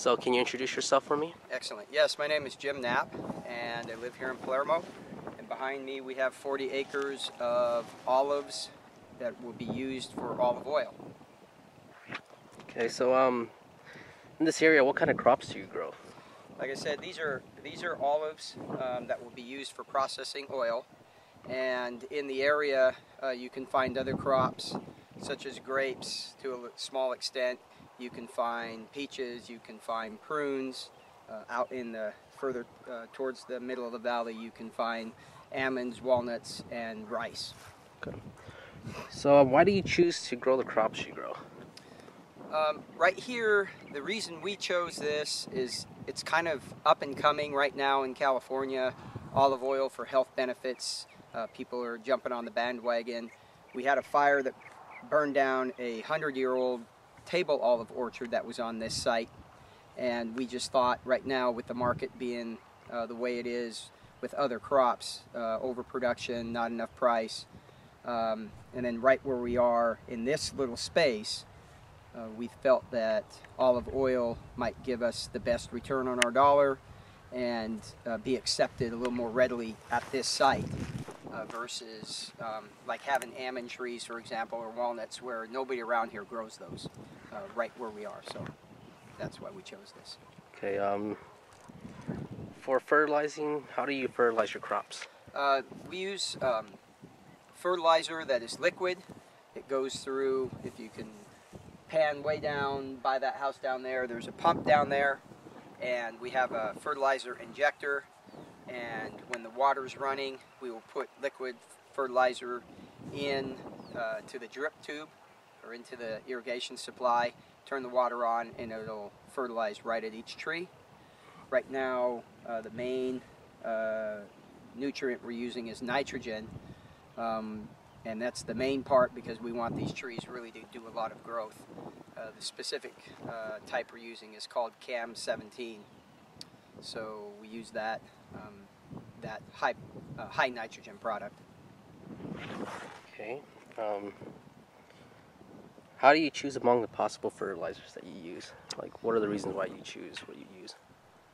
So can you introduce yourself for me? Excellent. Yes, my name is Jim Knapp, and I live here in Palermo. And behind me we have 40 acres of olives that will be used for olive oil. Okay, so in this area, what kind of crops do you grow? Like I said, these are olives that will be used for processing oil. And in the area, you can find other crops such as grapes to a small extent. You can find peaches, you can find prunes. Out in the further towards the middle of the valley, you can find almonds, walnuts, and rice. Okay. So why do you choose to grow the crops you grow? Right here, the reason we chose this is it's kind of up and coming right now in California. Olive oil for health benefits. People are jumping on the bandwagon. We had a fire that burned down a 100-year-old table olive orchard that was on this site, and we just thought right now, with the market being the way it is with other crops, overproduction, not enough price, and then right where we are in this little space, we felt that olive oil might give us the best return on our dollar and be accepted a little more readily at this site versus like having almond trees, for example, or walnuts, where nobody around here grows those right where we are. So that's why we chose this. Okay, for fertilizing, how do you fertilize your crops? We use fertilizer that is liquid. It goes through, if you can pan way down by that house down there, there's a pump down there, and we have a fertilizer injector, and when the water's running, we will put liquid fertilizer in to the drip tube or into the irrigation supply, turn the water on, and it'll fertilize right at each tree. Right now, the main nutrient we're using is nitrogen, and that's the main part because we want these trees really to do a lot of growth. The specific type we're using is called CAM 17. So we use that high nitrogen product. Okay. How do you choose among the possible fertilizers that you use? Like, what are the reasons why you choose what you use?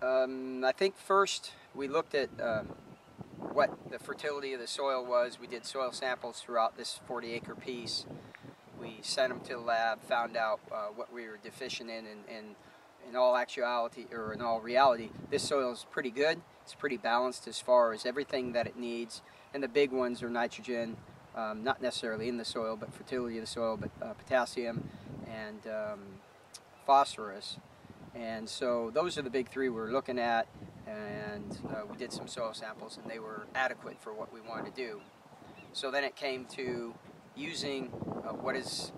I think first we looked at what the fertility of the soil was. We did soil samples throughout this 40-acre piece. We sent them to the lab, found out what we were deficient in, and in all actuality, or in all reality, this soil is pretty good. It's pretty balanced as far as everything that it needs. And the big ones are nitrogen, not necessarily in the soil, but fertility of the soil, but potassium and phosphorus. And so those are the big three we're looking at, and we did some soil samples, and they were adequate for what we wanted to do. So then it came to using what is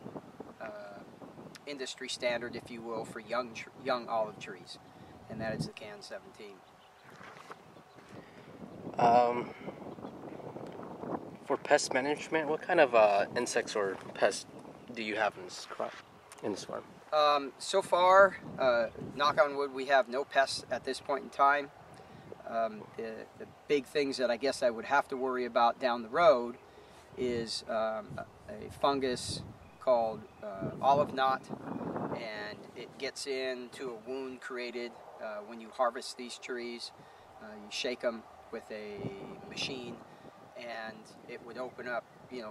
industry standard, if you will, for young olive trees, and that is the CAN 17. For pest management, what kind of insects or pests do you have in this crop, in this farm? So far, knock on wood, we have no pests at this point in time. The big things that I guess I would have to worry about down the road is a fungus called olive knot, and it gets into a wound created when you harvest these trees. You shake them with a machine, and it would open up,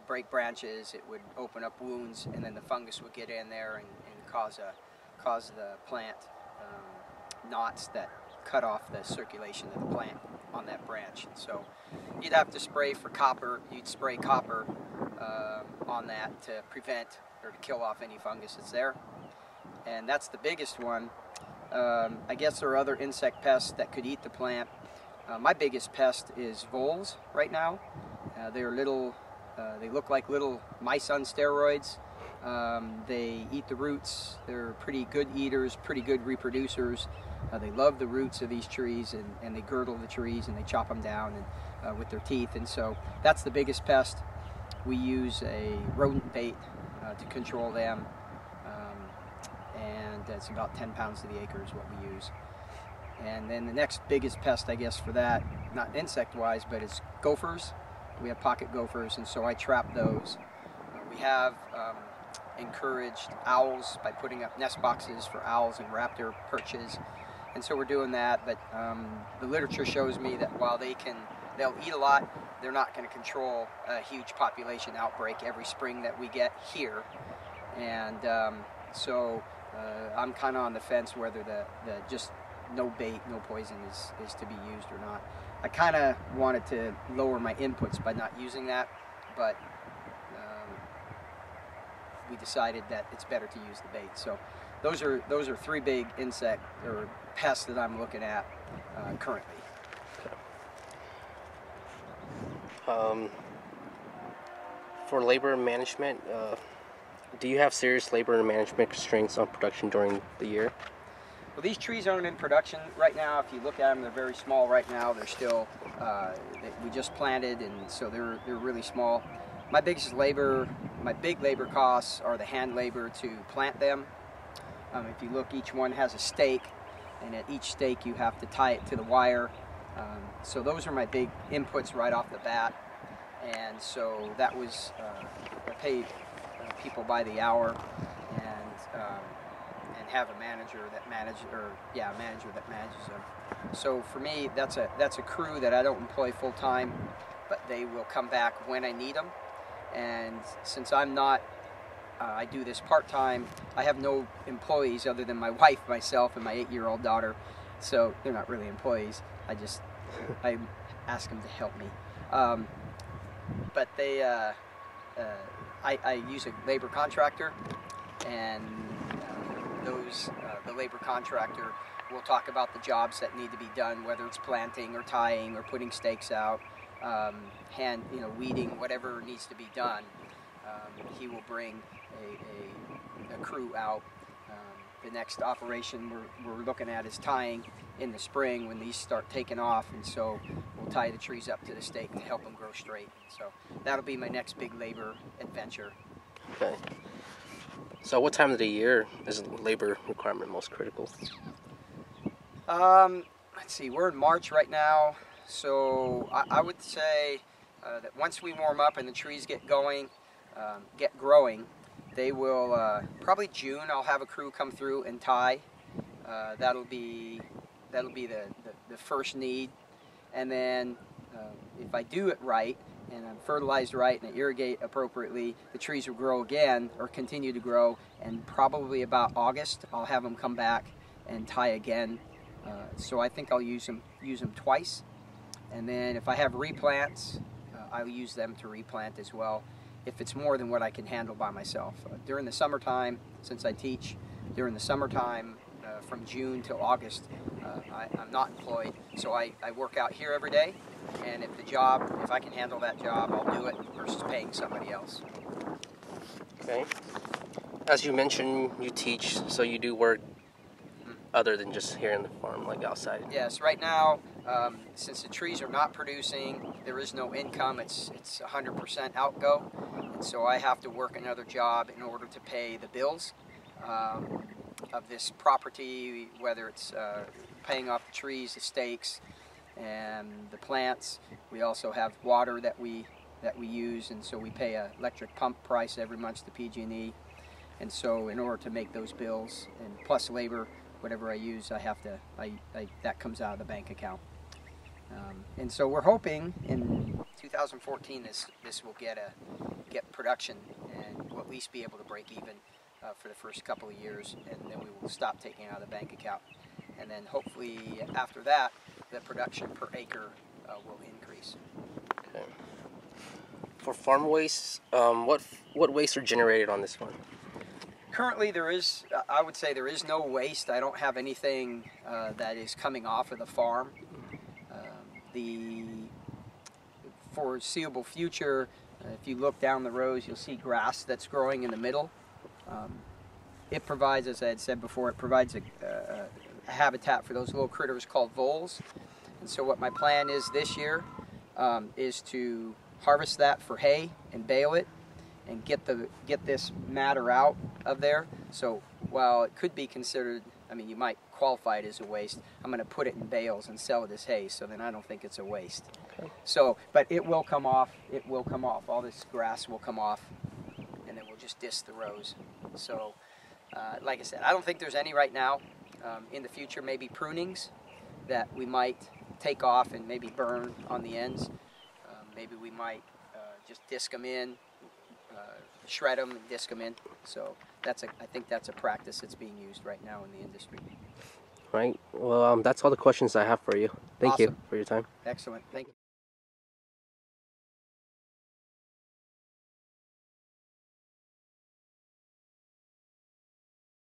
break branches, it would open up wounds, and then the fungus would get in there and cause the plant knots that cut off the circulation of the plant on that branch. And so you'd have to spray for copper. You'd spray copper on that to prevent or to kill off any fungus that's there. And that's the biggest one. I guess there are other insect pests that could eat the plant. My biggest pest is voles right now. They're little, they look like little mice on steroids. They eat the roots. They're pretty good eaters, pretty good reproducers. They love the roots of these trees, and they girdle the trees, and they chop them down with their teeth. And so that's the biggest pest. We use a rodent bait to control them, and it's about 10 pounds to the acre is what we use. And then the next biggest pest, I guess, for that, not insect-wise, but it's gophers. We have pocket gophers, and so I trap those. We have encouraged owls by putting up nest boxes for owls and raptor perches. And so we're doing that, but the literature shows me that while they'll eat a lot, they're not going to control a huge population outbreak every spring that we get here. And so I'm kind of on the fence whether the just no bait, no poison is to be used or not. I kind of wanted to lower my inputs by not using that, but we decided that it's better to use the bait. So those are three big insect or pests that I'm looking at currently. For labor management, do you have serious labor management constraints on production during the year? Well, these trees aren't in production right now. If you look at them, they're very small right now. They're still, we just planted, and so they're really small. My big labor costs are the hand labor to plant them. If you look, each one has a stake, and at each stake you have to tie it to the wire. So those are my big inputs right off the bat. And so that was, I paid people by the hour, and have a manager that manages them. So for me, that's a crew that I don't employ full time, but they will come back when I need them. And since I'm not, I do this part time, I have no employees other than my wife, myself, and my 8-year-old daughter. So they're not really employees. I ask them to help me. But I use a labor contractor, and the labor contractor will talk about the jobs that need to be done, whether it's planting or tying or putting stakes out, weeding, whatever needs to be done. He will bring a crew out. The next operation we're looking at is tying in the spring when these start taking off, and so we'll tie the trees up to the stake to help them grow straight. So that'll be my next big labor adventure. Okay. So what time of the year is labor requirement most critical? Let's see, we're in March right now, so I would say that once we warm up and the trees get going, get growing, they will, probably June, I'll have a crew come through and tie. That'll be the first need. And then if I do it right, and I'm fertilized right and I irrigate appropriately, the trees will grow again or continue to grow, and probably about August I'll have them come back and tie again. So I think I'll use them twice. And then if I have replants, I'll use them to replant as well, if it's more than what I can handle by myself. During the summertime, since I teach, during the summertime from June till August, I'm not employed, so I work out here every day, and if I can handle that job, I'll do it versus paying somebody else. Okay. As you mentioned, you teach, so you do work other than just here in the farm, like outside? Yes, right now, since the trees are not producing, there is no income, it's 100% outgo, and so I have to work another job in order to pay the bills of this property, whether it's paying off the trees, the stakes, and the plants. We also have water that we use, and so we pay an electric pump price every month to PG&E. And so in order to make those bills, and plus labor, whatever I use, that comes out of the bank account. And so we're hoping in 2014 this will get production, and we'll at least be able to break even for the first couple of years, and then we will stop taking out of the bank account. And then hopefully after that, the production per acre will increase. Okay. For farm waste, what waste are generated on this one? Currently, I would say there is no waste. I don't have anything that is coming off of the farm. The foreseeable future, if you look down the rows, you'll see grass that's growing in the middle. It provides, as I had said before, it provides a habitat for those little critters called voles. And so what my plan is this year is to harvest that for hay and bale it, and get this matter out of there. So while it could be considered, I mean, you might qualify it as a waste, I'm going to put it in bales and sell it as hay, so then I don't think it's a waste. Okay. So, but it will come off. It will come off. All this grass will come off, and then we'll just disc the rows. So, like I said, I don't think there's any right now. In the future, maybe prunings that we might take off and maybe burn on the ends. Maybe we might just disc them in, shred them and disc them in. So I think that's a practice that's being used right now in the industry. Right. Well, that's all the questions I have for you. Thank you Awesome. for your time. Excellent. Thank you.